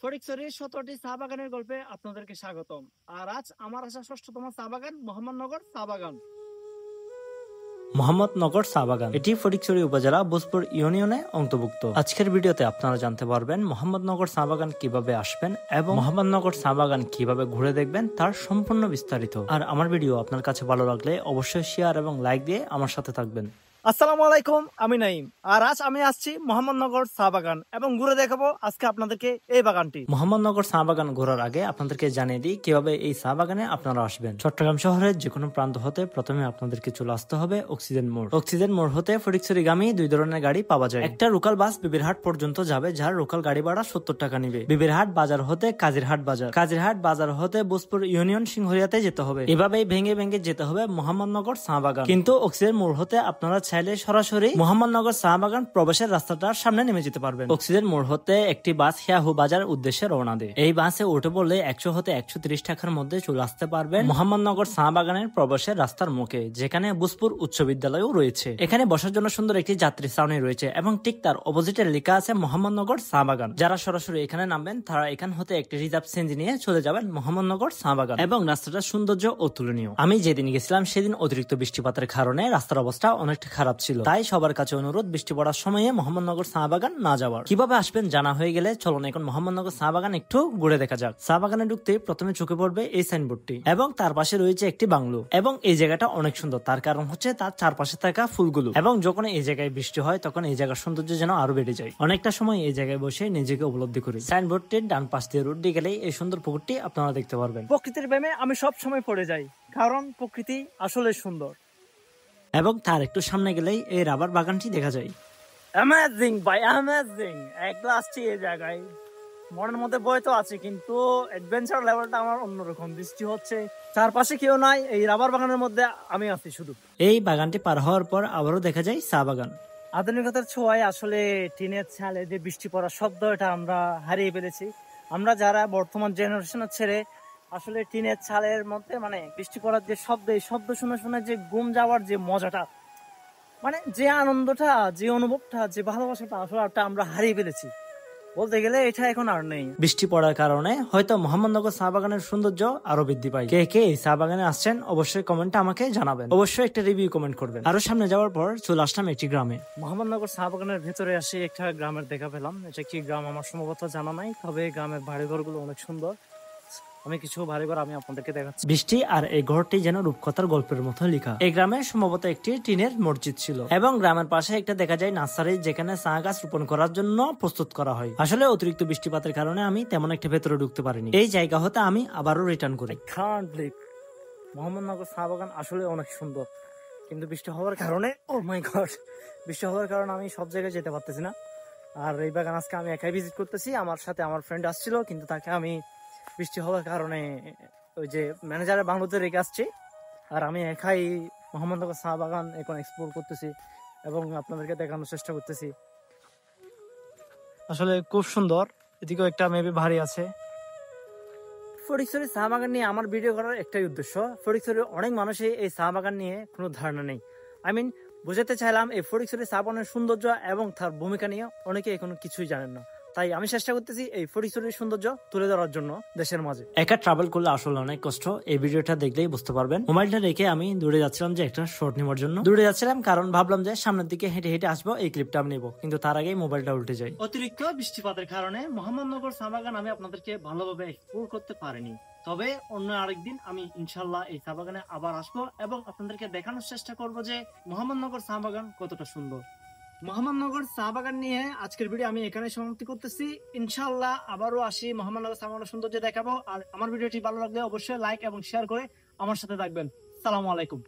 ফটিকছড়ির ১৭টি চা বাগানের গল্পে আপনাদেরকে স্বাগতম। আর আজ আমার আসা ৬ষ্ঠতম চা বাগান মোহাম্মদনগর চা বাগান। মোহাম্মদনগর চা বাগান এটি ফটিকছড়ি উপজেলা ভোজপুর ইউনিয়নে অন্তর্ভুক্ত। আজকের ভিডিওতে আপনারা জানতে পারবেন মোহাম্মদনগর চা বাগান কিভাবে আসবেন এবং মোহাম্মদনগর চা বাগান কিভাবে ঘুরে দেখবেন তার সম্পূর্ণ বিস্তারিত। আর আমার ভিডিও আপনার কাছে ভালো লাগলে অবশ্যই শেয়ার এবং লাইক দিয়ে আমার সাথে থাকবেন। আসসালামু আলাইকুম, আমি নাইম। আর আজ আমি আসছি মোহাম্মদনগর চা বাগান এবং ঘুরে দেখাবো আজকে আপনাদেরকে এই বাগানটি। মোহাম্মদনগর চা বাগান ঘোরার আগে আপনাদেরকে জানিয়ে দিই কিভাবে এই চা বাগানে আপনারা আসবেন। চট্টগ্রাম শহরের যে কোনো প্রান্ত হতে প্রথমে আপনাদেরকে চলে আসতে হবে অক্সিজেন মোড়। অক্সিজেন মোড় হতে ফটিকছড়িগামী দুই ধরনের গাড়ি পাওয়া যায়। একটা লোকাল বাস বিবিরহাট পর্যন্ত যাবে, যার লোকাল গাড়ি ভাড়া ৭০ টাকা নিবে। বিবিরহাট বাজার হতে কাজিরহাট বাজার, কাজিরহাট বাজার হতে ভোজপুর ইউনিয়ন সিংহরিয়াতে যেতে হবে। এভাবেই ভেঙে ভেঙে যেতে হবে মোহাম্মদনগর চা বাগান। কিন্তু অক্সিজেন মোড় হতে আপনারা চাইলে সরাসরি মোহাম্মদনগর চা বাগান প্রবেশের রাস্তাটার সামনে নেমে যেতে পারবেন। অক্সিজেন মোড় হতে একটি বাস হিয়াহু বাজার উদ্দেশ্যে রওনা দেয়। এই বাসে উঠে পড়লে ১০০ হতে ১৩০ টাকার মধ্যে চলে আসতে পারবেন মোহাম্মদনগর চা বাগানের প্রবেশের রাস্তার মুখে, যেখানে ভোজপুর উচ্চ বিদ্যালয়ও রয়েছে। এখানে বসার জন্য সুন্দর একটি যাত্রী ছাউনি রয়েছে এবং ঠিক তার অপোজিটে লেখা আছে মোহাম্মদনগর চা বাগান। যারা সরাসরি এখানে নামবেন তারা এখান হতে একটি রিজার্ভ সিএনজি নিয়ে চলে যাবেন মোহাম্মদনগর চা বাগান। এবং রাস্তাটার সৌন্দর্য অতুলনীয়। আমি যেদিন গেছিলাম সেদিন অতিরিক্ত বৃষ্টিপাতের কারণে রাস্তার অবস্থা অনেকটা খারাপ ছিল, তাই সবার কাছে অনুরোধ বৃষ্টি পড়ার সময়ে মোহাম্মদনগর চা বাগান না যাওয়ার। কিভাবে আসবেন জানা হয়ে গেলে চলুন এখন মোহাম্মদনগর চা বাগান একটু ঘুরে দেখা যাক। চা বাগানে ঢুকতে প্রথমে চোখে পড়বে এই সাইনবোর্ডটি এবং তার পাশে রয়েছে একটি বাংলো। এবং এই জায়গাটা অনেক সুন্দর, তার কারণ হচ্ছে তার চারপাশে থাকা ফুলগুলো। এবং যখন এই জায়গায় বৃষ্টি হয় তখন এই জায়গার সৌন্দর্য যেন আরো বেড়ে যায়। অনেকটা সময় এই জায়গায় বসে নিজেকে উপলব্ধি করি। সাইনবোর্ডটির ডান পাশ দিয়ে রোড দিয়ে গেলেই এই সুন্দর পুকুরটি আপনারা দেখতে পারবেন। প্রকৃতির প্রেমে আমি সব সময় পড়ে যাই, কারণ প্রকৃতি আসলে সুন্দর। এবং তার একটু সামনে গেলেই এই রাবার বাগানটি দেখা যায়। অ্যামেজিং ভাই, অ্যামেজিং। একলা আসছি এই জায়গায়, মনের মধ্যে ভয় তো আছে, কিন্তু অ্যাডভেঞ্চার লেভেলটা আমার অন্যরকম। বৃষ্টি হচ্ছে, চারপাশে কেউ নাই, এই রাবার বাগানের মধ্যে আমি আছি শুধু। এই বাগানটি পার হওয়ার পর আবারও দেখা যায় চা বাগান। আধুনিকতার ছোঁয়ায় আসলে টিনের ছালে যে বৃষ্টি পড়ার শব্দ, এটা আমরা হারিয়ে ফেলেছি। আমরা যারা বর্তমান জেনারেশনের ছেড়ে আসলে টিনের ছালের মধ্যে মানে বৃষ্টি পড়ার যে শব্দ, এই শব্দ শুনে শুনে যে ঘুম যাওয়ার যে মজাটা, মানে যে আনন্দটা, যে অনুভবটা, যে ভালোবাসাটা, আসলে আমরা হারিয়ে ফেলেছি বলতে গেলে। এটা এখন আর নেই। বৃষ্টি পড়ার কারণে হয়তো মোহাম্মদনগর চা বাগানের সৌন্দর্য আরো বৃদ্ধি পায়। কে কে এই চা বাগানে আসছেন অবশ্যই কমেন্টে আমাকে জানাবেন। অবশ্যই একটা রিভিউ কমেন্ট করবেন। আরো সামনে যাওয়ার পর চলে আসলাম একটি গ্রামে। মোহাম্মদনগর চা বাগানের ভেতরে আসে একটা গ্রামের দেখা পেলাম। এটা কি গ্রাম আমার সম্ভবত জানা নাই, তবে গ্রামের বাড়িঘরগুলো অনেক সুন্দর। আমি কিছু বাড়িঘর আমি আপনাদেরকে দেখাচ্ছি। বৃষ্টি আর এই ঘরটি যেন রূপকথার গল্পের মতো লেখা। এই গ্রামে সম্ভবত একটি টিনের মসজিদ ছিল এবং গ্রামের পাশে একটা দেখা যায় নার্সারি, যেখানে চা গাছ রোপণ করার জন্য প্রস্তুত করা হয়। আসলে অতিরিক্ত বৃষ্টিপাতের কারণে আমি তেমন একটা ভেতরে ঢুকতে পারিনি। এই জায়গা হতে আমি আবারও রিটার্ন করি। মোহাম্মদনগর চা বাগান আসলে অনেক সুন্দর, কিন্তু বৃষ্টি হওয়ার কারণে, ও মাই গড, বৃষ্টি হওয়ার কারণে আমি সব জায়গায় যেতে পারতেছি না। আর এই বাগান আজকে আমি একাই ভিজিট করতেছি। আমার সাথে আমার ফ্রেন্ড আসছিল, কিন্তু তাকে আমি বৃষ্টি হওয়ার কারণে ওই যে ম্যানেজারের বাংলোতে রেখে আসছি। আর আমি একাই মোহাম্মদনগর চা বাগান এখন এক্সপ্লোর করতেছি এবং আপনাদেরকে দেখানোর চেষ্টা করতেছি। আসলে খুব সুন্দর। এদিকেও একটা মেবি ভারী আছে। ফটিকছড়ি চা বাগান নিয়ে আমার ভিডিও করার একটাই উদ্দেশ্য। ফটিকছড়ির অনেক মানুষই এই চা বাগান নিয়ে কোনো ধারণা নেই। বুঝাতে চাইলাম এই ফটিকছড়ি চা বাগানের সৌন্দর্য এবং তার ভূমিকা নিয়ে অনেকে এখনো কিছুই জানেন না। তাই আমি চেষ্টা করতেছি এই ফটিকছড়ির সৌন্দর্য তুলে ধরার জন্য দেশের মাঝে। একা ট্রাভেল করলে আসলে অনেক কষ্ট, এই ভিডিওটা দেখলেই বুঝতে পারবেন। মোবাইলটা রেখে আমি দূরে যাচ্ছিলাম যে একটা শর্ট নেওয়ার জন্য। দূরে যাচ্ছিলাম কারণ ভাবলাম যে সামনের দিকে হেঁটে হেঁটে আসবো, এই ক্লিপটা আমি নেবো, কিন্তু তার আগেই মোবাইলটা উল্টে যায়। অতিরিক্ত বৃষ্টিপাতের কারণে মোহাম্মদনগর চা বাগান আমি আপনাদেরকে ভালোভাবে এক্সপ্লোর করতে পারিনি। তবে অন্য আরেকদিন আমি ইনশাল্লাহ এই চা বাগানে আবার আসবো এবং আপনাদেরকে দেখানোর চেষ্টা করবো যে মোহাম্মদনগর চা বাগান কতটা সুন্দর। মোহাম্মদনগর চা বাগান নিয়ে আজকের ভিডিও আমি এখানে সমাপ্তি করতেছি। ইনশাআল্লাহ আবারও আসি, মোহাম্মদনগর চা বাগানের সৌন্দর্য দেখাবো। আর আমার ভিডিওটি ভালো লাগলে অবশ্যই লাইক এবং শেয়ার করে আমার সাথে থাকবেন। আসসালামু আলাইকুম।